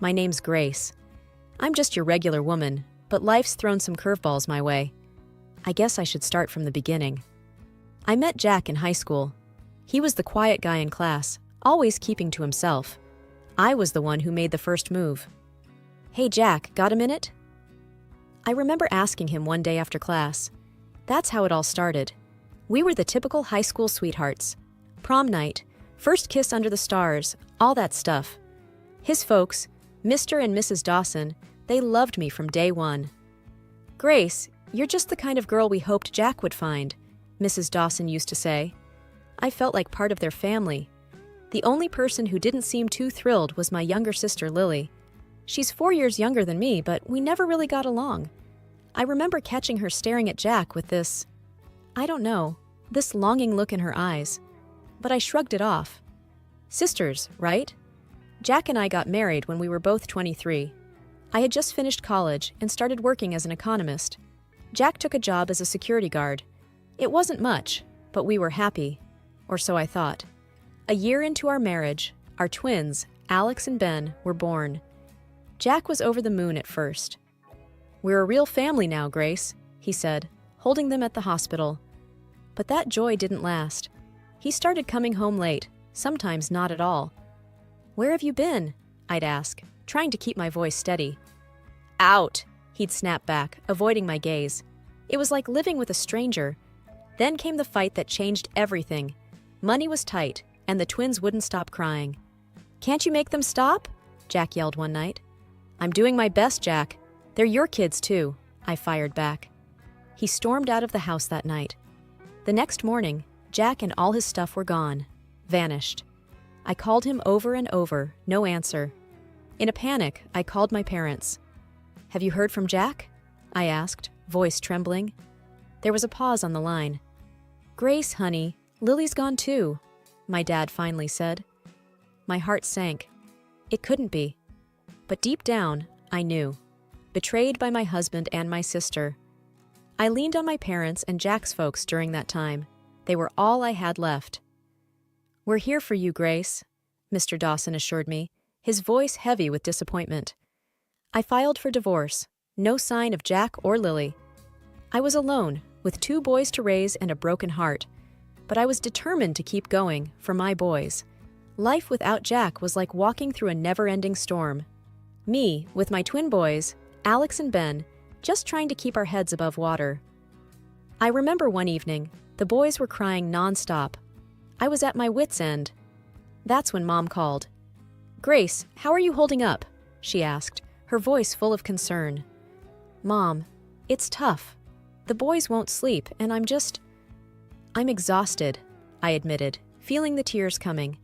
My name's Grace. I'm just your regular woman, but life's thrown some curveballs my way. I guess I should start from the beginning. I met Jack in high school. He was the quiet guy in class, always keeping to himself. I was the one who made the first move. "Hey Jack, got a minute?" I remember asking him one day after class. That's how it all started. We were the typical high school sweethearts. Prom night, first kiss under the stars, all that stuff. His folks, Mr. and Mrs. Dawson, they loved me from day one. "Grace, you're just the kind of girl we hoped Jack would find," Mrs. Dawson used to say. I felt like part of their family. The only person who didn't seem too thrilled was my younger sister Lily. She's 4 years younger than me, but we never really got along. I remember catching her staring at Jack with this, I don't know, this longing look in her eyes. But I shrugged it off. Sisters, right? Jack and I got married when we were both 23. I had just finished college and started working as an economist. Jack took a job as a security guard. It wasn't much, but we were happy, or so I thought. A year into our marriage, our twins, Alex and Ben, were born. Jack was over the moon at first. "We're a real family now, Grace," he said, holding them at the hospital. But that joy didn't last. He started coming home late, sometimes not at all. "Where have you been?" I'd ask, trying to keep my voice steady. "Out," he'd snap back, avoiding my gaze. It was like living with a stranger. Then came the fight that changed everything. Money was tight, and the twins wouldn't stop crying. "Can't you make them stop?" Jack yelled one night. "I'm doing my best, Jack. They're your kids, too," I fired back. He stormed out of the house that night. The next morning, Jack and all his stuff were gone, vanished. I called him over and over, no answer. In a panic, I called my parents. "Have you heard from Jack?" I asked, voice trembling. There was a pause on the line. "Grace, honey, Lily's gone too," my dad finally said. My heart sank. It couldn't be. But deep down, I knew. Betrayed by my husband and my sister. I leaned on my parents and Jack's folks during that time. They were all I had left. "We're here for you, Grace," Mr. Dawson assured me, his voice heavy with disappointment. I filed for divorce. No sign of Jack or Lily. I was alone, with 2 boys to raise and a broken heart. But I was determined to keep going, for my boys. Life without Jack was like walking through a never-ending storm. Me, with my twin boys, Alex and Ben, just trying to keep our heads above water. I remember one evening, the boys were crying non-stop. I was at my wit's end. That's when Mom called. "Grace, how are you holding up?" she asked, her voice full of concern. "Mom, it's tough. The boys won't sleep, and I'm exhausted," I admitted, feeling the tears coming.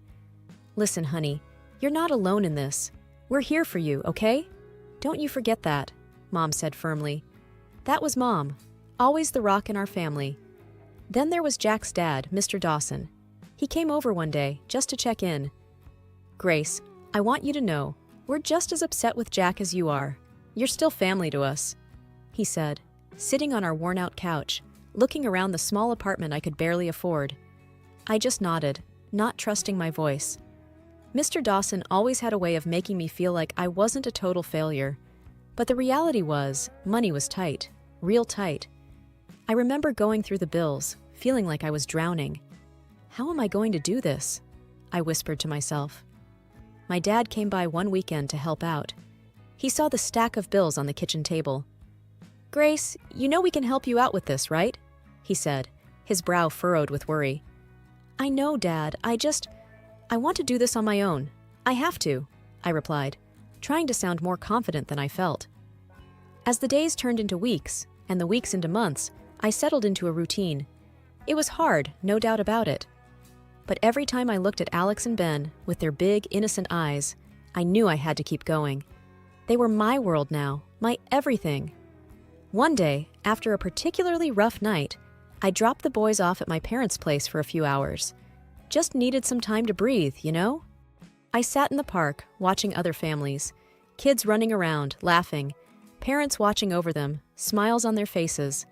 "Listen, honey, you're not alone in this. We're here for you, okay? Don't you forget that," Mom said firmly. That was Mom, always the rock in our family. Then there was Jack's dad, Mr. Dawson. He came over one day, just to check in. "Grace, I want you to know, we're just as upset with Jack as you are. You're still family to us," he said, sitting on our worn-out couch, looking around the small apartment I could barely afford. I just nodded, not trusting my voice. Mr. Dawson always had a way of making me feel like I wasn't a total failure. But the reality was, money was tight, real tight. I remember going through the bills, feeling like I was drowning. "How am I going to do this?" I whispered to myself. My dad came by one weekend to help out. He saw the stack of bills on the kitchen table. "Grace, you know we can help you out with this, right?" he said, his brow furrowed with worry. "I know, Dad. I want to do this on my own. I have to," I replied, trying to sound more confident than I felt. As the days turned into weeks, and the weeks into months, I settled into a routine. It was hard, no doubt about it. But every time I looked at Alex and Ben, with their big, innocent eyes, I knew I had to keep going. They were my world now, my everything. One day, after a particularly rough night, I dropped the boys off at my parents' place for a few hours. Just needed some time to breathe, you know? I sat in the park, watching other families. Kids running around, laughing. Parents watching over them, smiles on their faces.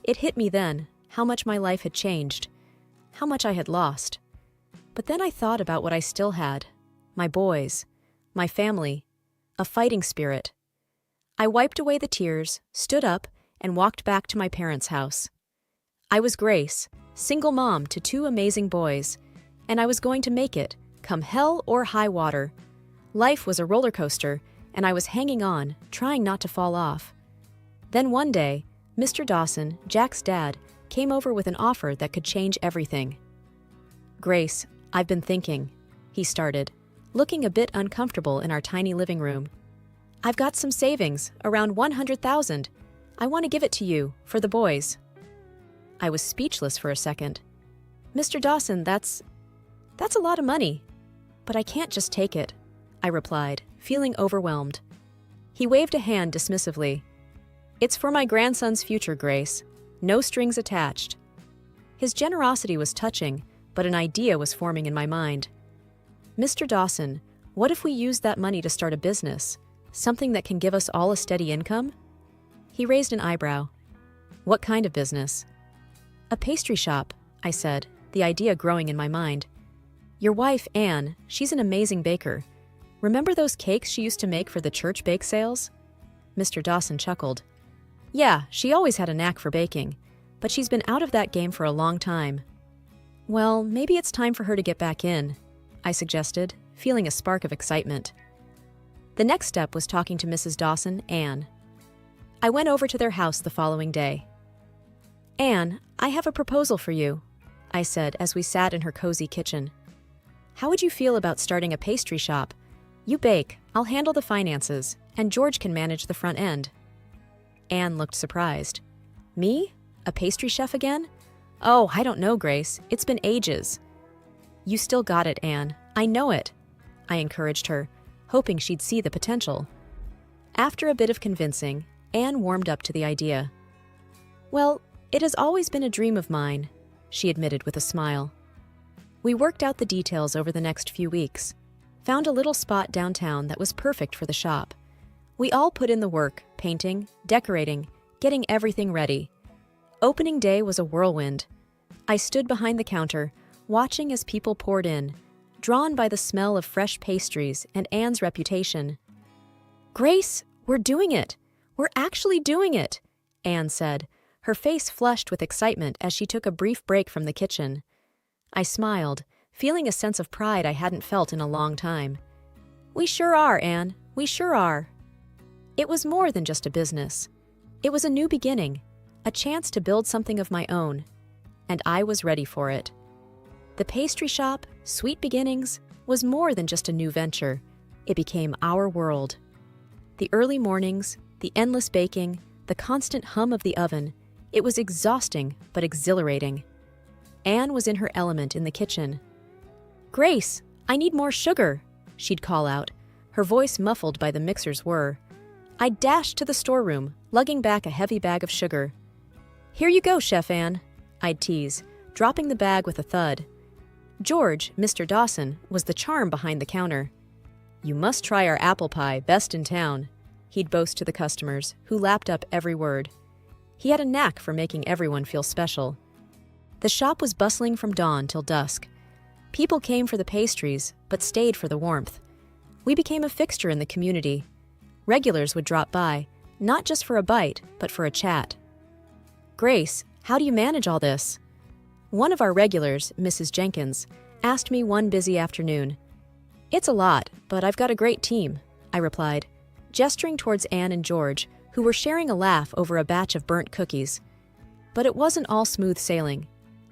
It hit me then, how much my life had changed. How much I had lost. But then I thought about what I still had. My boys. My family. a fighting spirit. I wiped away the tears, stood up, and walked back to my parents' house. I was Grace, single mom to two amazing boys, and I was going to make it, come hell or high water. Life was a roller coaster, and I was hanging on, trying not to fall off. Then one day, Mr. Dawson, Jack's dad, came over with an offer that could change everything. "Grace, I've been thinking," he started, looking a bit uncomfortable in our tiny living room. "I've got some savings, around 100,000. I want to give it to you, for the boys." I was speechless for a second. "Mr. Dawson, that's a lot of money. But I can't just take it," I replied, feeling overwhelmed. He waved a hand dismissively. "It's for my grandson's future, Grace. No strings attached." His generosity was touching, but an idea was forming in my mind. "Mr. Dawson, what if we use that money to start a business? Something that can give us all a steady income?" He raised an eyebrow. "What kind of business?" "A pastry shop," I said, the idea growing in my mind. "Your wife, Anne, she's an amazing baker. Remember those cakes she used to make for the church bake sales?" Mr. Dawson chuckled. "Yeah, she always had a knack for baking, but she's been out of that game for a long time." "Well, maybe it's time for her to get back in," I suggested, feeling a spark of excitement. The next step was talking to Mrs. Dawson, Anne. I went over to their house the following day. "Anne, I have a proposal for you," I said as we sat in her cozy kitchen. "How would you feel about starting a pastry shop? You bake, I'll handle the finances, and George can manage the front end." Anne looked surprised. "Me? A pastry chef again? Oh, I don't know, Grace. It's been ages." "You still got it, Anne. I know it," I encouraged her, hoping she'd see the potential. After a bit of convincing, Anne warmed up to the idea. "Well, it has always been a dream of mine," she admitted with a smile. We worked out the details over the next few weeks, found a little spot downtown that was perfect for the shop. We all put in the work, painting, decorating, getting everything ready. Opening day was a whirlwind. I stood behind the counter, watching as people poured in, drawn by the smell of fresh pastries and Anne's reputation. "Grace, we're doing it! We're actually doing it!" Anne said, her face flushed with excitement as she took a brief break from the kitchen. I smiled, feeling a sense of pride I hadn't felt in a long time. "We sure are, Anne. We sure are." It was more than just a business. It was a new beginning, a chance to build something of my own, and I was ready for it. The pastry shop, Sweet Beginnings, was more than just a new venture. It became our world. The early mornings, the endless baking, the constant hum of the oven, it was exhausting but exhilarating. Anne was in her element in the kitchen. "Grace, I need more sugar," she'd call out, her voice muffled by the mixer's whir. I'd dash to the storeroom, lugging back a heavy bag of sugar. "Here you go, Chef Anne," I'd tease, dropping the bag with a thud. George, Mr. Dawson, was the charm behind the counter. "You must try our apple pie, best in town," he'd boast to the customers, who lapped up every word. He had a knack for making everyone feel special. The shop was bustling from dawn till dusk. People came for the pastries, but stayed for the warmth. We became a fixture in the community. Regulars would drop by, not just for a bite, but for a chat. "Grace, how do you manage all this?" One of our regulars, Mrs. Jenkins, asked me one busy afternoon. "It's a lot, but I've got a great team," I replied, gesturing towards Anne and George, who were sharing a laugh over a batch of burnt cookies. But it wasn't all smooth sailing.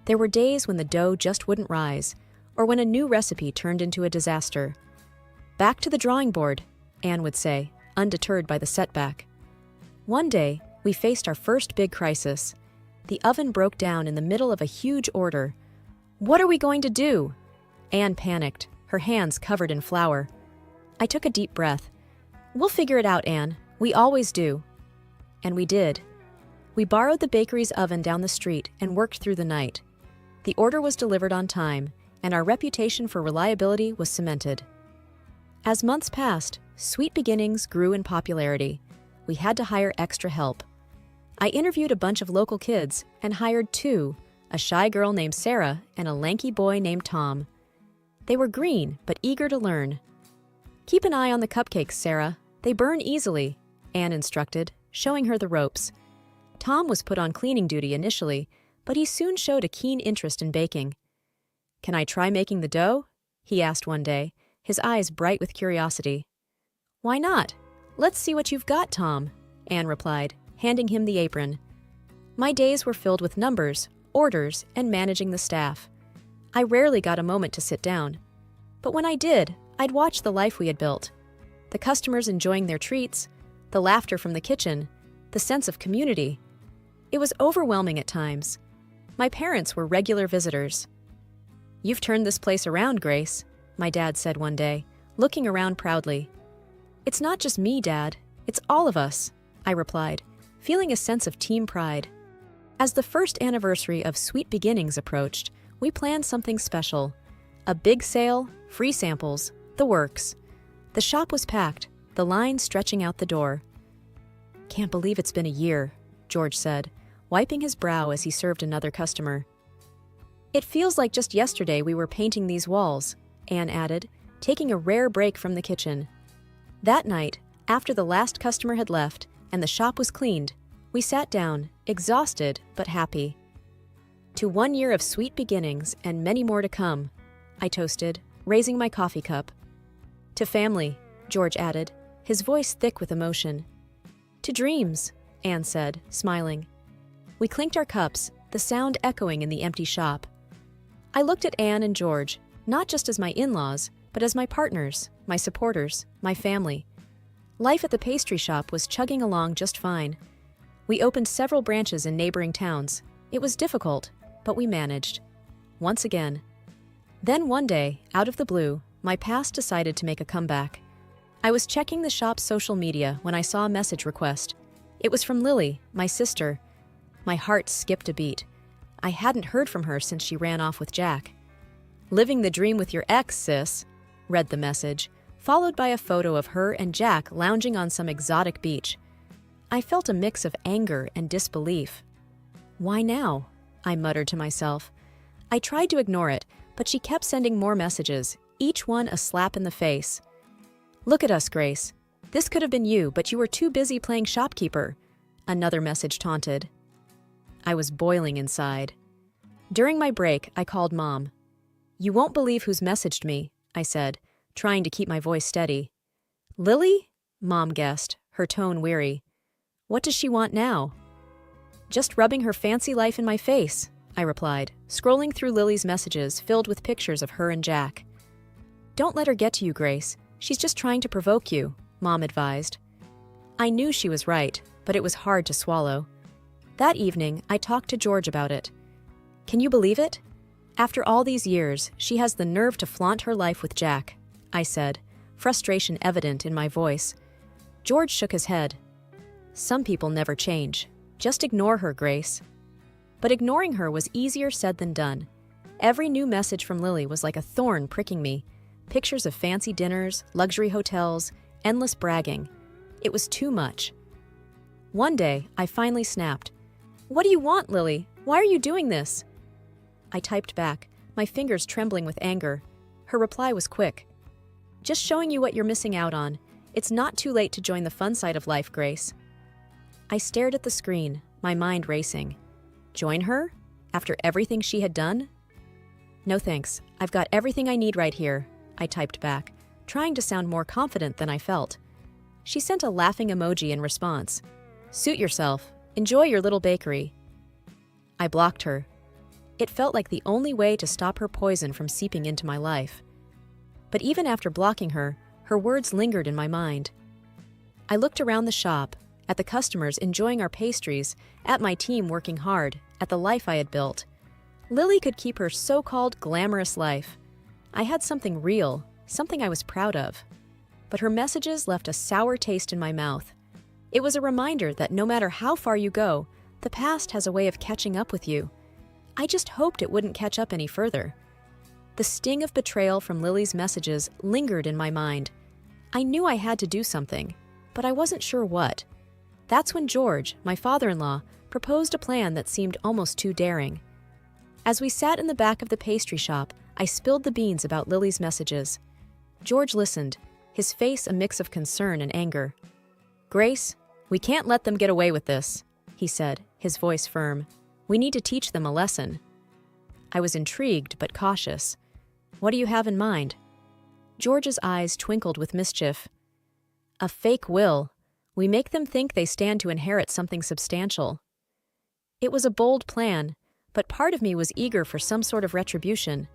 There were days when the dough just wouldn't rise, or when a new recipe turned into a disaster. "Back to the drawing board," Anne would say, undeterred by the setback. One day, we faced our first big crisis. The oven broke down in the middle of a huge order. "What are we going to do?" Anne panicked, her hands covered in flour. I took a deep breath. "We'll figure it out, Anne. We always do." And we did. We borrowed the bakery's oven down the street and worked through the night. The order was delivered on time, and our reputation for reliability was cemented. As months passed, Sweet Beginnings grew in popularity. We had to hire extra help. I interviewed a bunch of local kids and hired two, a shy girl named Sarah and a lanky boy named Tom. They were green but eager to learn. "Keep an eye on the cupcakes, Sarah," They burn easily, Anne instructed, showing her the ropes. Tom was put on cleaning duty initially, but he soon showed a keen interest in baking. "Can I try making the dough?" he asked one day, his eyes bright with curiosity. "Why not? Let's see what you've got, Tom," Anne replied, handing him the apron. My days were filled with numbers, orders, and managing the staff. I rarely got a moment to sit down. But when I did, I'd watch the life we had built. The customers enjoying their treats, the laughter from the kitchen, the sense of community. It was overwhelming at times. My parents were regular visitors. "You've turned this place around, Grace," my dad said one day, looking around proudly. "It's not just me, Dad. It's all of us," I replied, feeling a sense of team pride. As the first anniversary of Sweet Beginnings approached, we planned something special. A big sale, free samples, the works. The shop was packed, the line stretching out the door. "Can't believe it's been a year," George said, wiping his brow as he served another customer. "It feels like just yesterday we were painting these walls," Anne added, taking a rare break from the kitchen. That night, after the last customer had left and the shop was cleaned, we sat down, exhausted but happy. "To 1 year of sweet beginnings and many more to come," I toasted, raising my coffee cup. "To family," George added, his voice thick with emotion. "To dreams," Anne said, smiling. We clinked our cups, the sound echoing in the empty shop. I looked at Anne and George, not just as my in-laws, but as my partners, my supporters, my family. Life at the pastry shop was chugging along just fine. We opened several branches in neighboring towns. It was difficult, but we managed. Once again. Then one day, out of the blue, my past decided to make a comeback. I was checking the shop's social media when I saw a message request. It was from Lily, my sister. My heart skipped a beat. I hadn't heard from her since she ran off with Jack. "Living the dream with your ex, sis," read the message, followed by a photo of her and Jack lounging on some exotic beach. I felt a mix of anger and disbelief. "Why now?" I muttered to myself. I tried to ignore it, but she kept sending more messages, each one a slap in the face. "Look at us, Grace. This could have been you, but you were too busy playing shopkeeper," another message taunted. I was boiling inside. During my break, I called Mom. "You won't believe who's messaged me," I said, trying to keep my voice steady. "Lily?" Mom guessed, her tone weary. "What does she want now?" "Just rubbing her fancy life in my face," I replied, scrolling through Lily's messages filled with pictures of her and Jack. "Don't let her get to you, Grace. She's just trying to provoke you," Mom advised. I knew she was right, but it was hard to swallow. That evening, I talked to George about it. "Can you believe it? After all these years, she has the nerve to flaunt her life with Jack," I said, frustration evident in my voice. George shook his head. "Some people never change. Just ignore her, Grace." But ignoring her was easier said than done. Every new message from Lily was like a thorn pricking me. Pictures of fancy dinners, luxury hotels, endless bragging. It was too much. One day, I finally snapped. "What do you want, Lily? Why are you doing this?" I typed back, my fingers trembling with anger. Her reply was quick. "Just showing you what you're missing out on. It's not too late to join the fun side of life, Grace." I stared at the screen, my mind racing. Join her? After everything she had done? "No thanks. I've got everything I need right here," I typed back, trying to sound more confident than I felt. She sent a laughing emoji in response. "Suit yourself. Enjoy your little bakery." I blocked her. It felt like the only way to stop her poison from seeping into my life. But even after blocking her, her words lingered in my mind. I looked around the shop, at the customers enjoying our pastries, at my team working hard, at the life I had built. Lily could keep her so-called glamorous life. I had something real, something I was proud of. But her messages left a sour taste in my mouth. It was a reminder that no matter how far you go, the past has a way of catching up with you. I just hoped it wouldn't catch up any further. The sting of betrayal from Lily's messages lingered in my mind. I knew I had to do something, but I wasn't sure what. That's when George, my father-in-law, proposed a plan that seemed almost too daring. As we sat in the back of the pastry shop, I spilled the beans about Lily's messages. George listened, his face a mix of concern and anger. "Grace, we can't let them get away with this," he said, his voice firm. "We need to teach them a lesson." I was intrigued but cautious. "What do you have in mind?" George's eyes twinkled with mischief. "A fake will. We make them think they stand to inherit something substantial." It was a bold plan, but part of me was eager for some sort of retribution.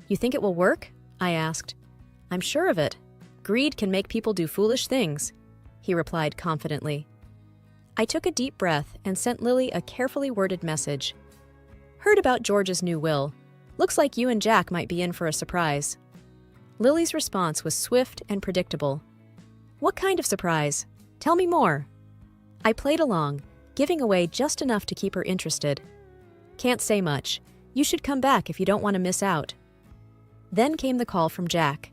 "You think it will work?" I asked. "I'm sure of it. Greed can make people do foolish things," he replied confidently. I took a deep breath and sent Lily a carefully worded message. "Heard about George's new will. Looks like you and Jack might be in for a surprise." Lily's response was swift and predictable. "What kind of surprise? Tell me more." I played along, giving away just enough to keep her interested. "Can't say much. You should come back if you don't want to miss out." Then came the call from Jack.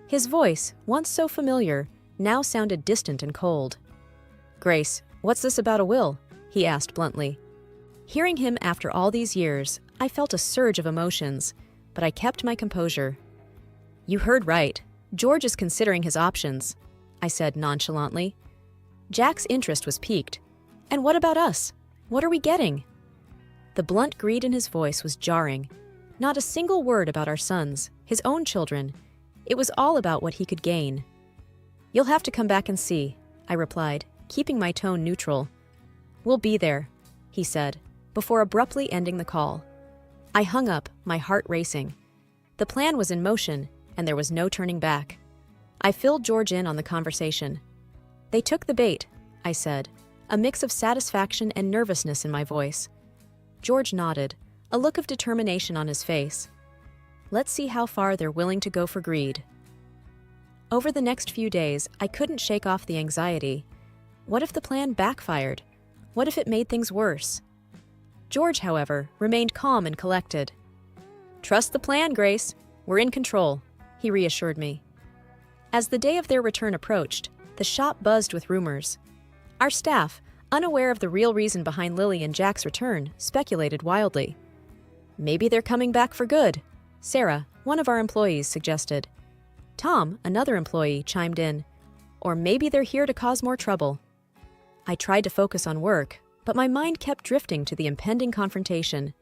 His voice, once so familiar, now sounded distant and cold. "Grace, what's this about a will?" he asked bluntly. Hearing him after all these years, I felt a surge of emotions, but I kept my composure. "You heard right. George is considering his options," I said nonchalantly. Jack's interest was piqued. "And what about us? What are we getting?" The blunt greed in his voice was jarring. Not a single word about our sons, his own children. It was all about what he could gain. "You'll have to come back and see," I replied, keeping my tone neutral. "We'll be there," he said, before abruptly ending the call. I hung up, my heart racing. The plan was in motion, and there was no turning back. I filled George in on the conversation. "They took the bait," I said, a mix of satisfaction and nervousness in my voice. George nodded, a look of determination on his face. Let's see how far they're willing to go for greed. Over the next few days, I couldn't shake off the anxiety. What if the plan backfired? What if it made things worse? George, however, remained calm and collected. "Trust the plan, Grace. We're in control," he reassured me. As the day of their return approached, the shop buzzed with rumors. Our staff, unaware of the real reason behind Lily and Jack's return, speculated wildly. "Maybe they're coming back for good," Sarah, one of our employees, suggested. Tom, another employee, chimed in. "Or maybe they're here to cause more trouble." I tried to focus on work, but my mind kept drifting to the impending confrontation.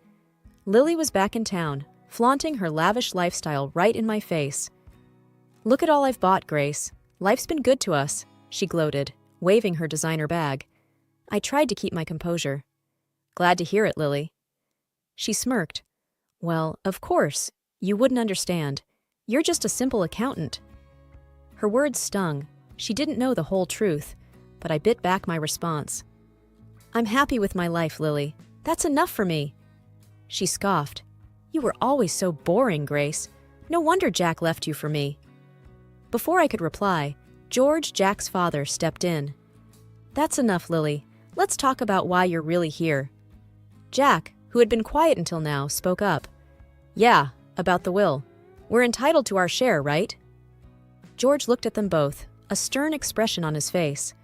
Lily was back in town, flaunting her lavish lifestyle right in my face. "Look at all I've bought, Grace. Life's been good to us," she gloated, waving her designer bag. I tried to keep my composure. "Glad to hear it, Lily." She smirked. "Well, of course, you wouldn't understand. You're just a simple accountant." Her words stung. She didn't know the whole truth, but I bit back my response. "I'm happy with my life, Lily. That's enough for me." She scoffed. "You were always so boring, Grace. No wonder Jack left you for me." Before I could reply, George, Jack's father, stepped in. "That's enough, Lily. Let's talk about why you're really here." Jack, who had been quiet until now, spoke up. "Yeah, about the will. We're entitled to our share, right?" George looked at them both, a stern expression on his face.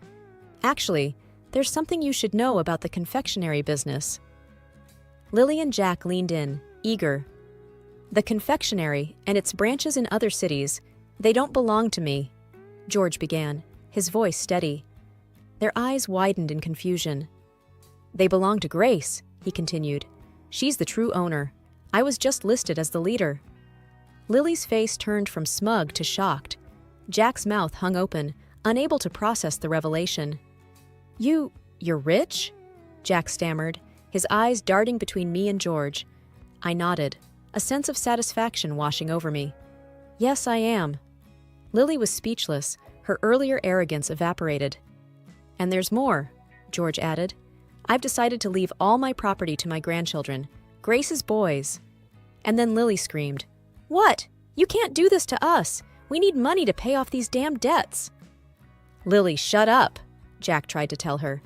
"Actually, there's something you should know about the confectionery business." Lily and Jack leaned in, eager. "The confectionery and its branches in other cities, they don't belong to me," George began, his voice steady. Their eyes widened in confusion. "They belong to Grace," he continued. "She's the true owner. I was just listed as the leader." Lily's face turned from smug to shocked. Jack's mouth hung open, unable to process the revelation. You're rich?" Jack stammered, his eyes darting between me and George. I nodded, a sense of satisfaction washing over me. "Yes, I am." Lily was speechless, her earlier arrogance evaporated. "And there's more," George added. "I've decided to leave all my property to my grandchildren, Grace's boys." And then Lily screamed, "What? You can't do this to us. We need money to pay off these damn debts." "Lily, shut up," Jack tried to tell her.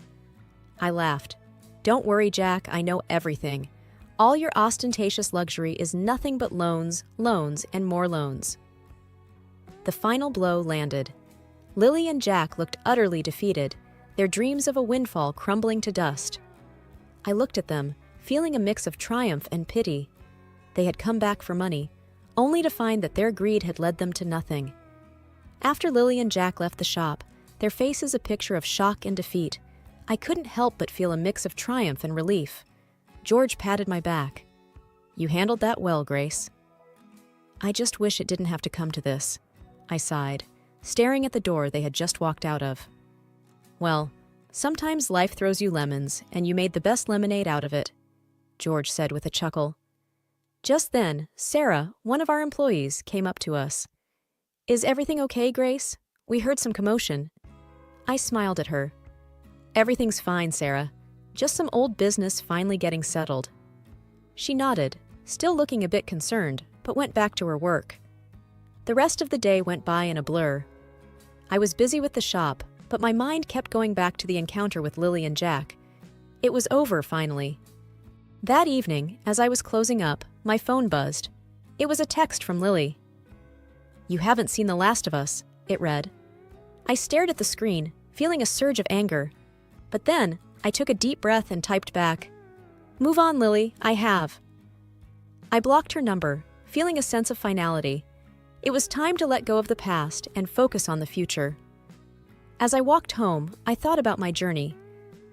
I laughed. "Don't worry, Jack, I know everything. All your ostentatious luxury is nothing but loans, loans, and more loans." The final blow landed. Lily and Jack looked utterly defeated, their dreams of a windfall crumbling to dust. I looked at them, feeling a mix of triumph and pity. They had come back for money, only to find that their greed had led them to nothing. After Lily and Jack left the shop, their faces a picture of shock and defeat, I couldn't help but feel a mix of triumph and relief. George patted my back. "You handled that well, Grace." "I just wish it didn't have to come to this," I sighed, staring at the door they had just walked out of. "Well, sometimes life throws you lemons, and you made the best lemonade out of it," George said with a chuckle. Just then, Sarah, one of our employees, came up to us. "Is everything okay, Grace? We heard some commotion." I smiled at her. "Everything's fine, Sarah. Just some old business finally getting settled." She nodded, still looking a bit concerned, but went back to her work. The rest of the day went by in a blur. I was busy with the shop, but my mind kept going back to the encounter with Lily and Jack. It was over, finally. That evening, as I was closing up, my phone buzzed. It was a text from Lily. "You haven't seen the last of us," it read. I stared at the screen, feeling a surge of anger. But then, I took a deep breath and typed back, "Move on, Lily, I have." I blocked her number, feeling a sense of finality. It was time to let go of the past and focus on the future. As I walked home, I thought about my journey.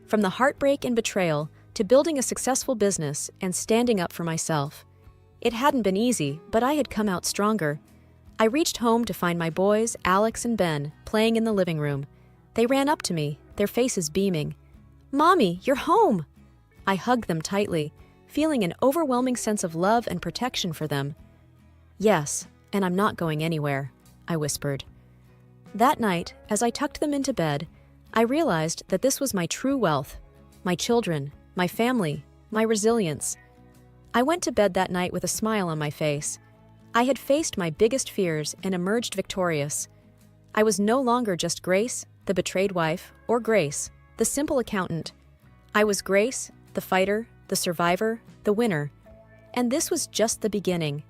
From the heartbreak and betrayal to building a successful business and standing up for myself. It hadn't been easy, but I had come out stronger. I reached home to find my boys, Alex and Ben, playing in the living room. They ran up to me, their faces beaming. "Mommy, you're home!" I hugged them tightly, feeling an overwhelming sense of love and protection for them. "Yes, and I'm not going anywhere," I whispered. That night, as I tucked them into bed, I realized that this was my true wealth. My children, my family, my resilience. I went to bed that night with a smile on my face. I had faced my biggest fears and emerged victorious. I was no longer just Grace, the betrayed wife, or Grace, the simple accountant. I was Grace, the fighter, the survivor, the winner. And this was just the beginning.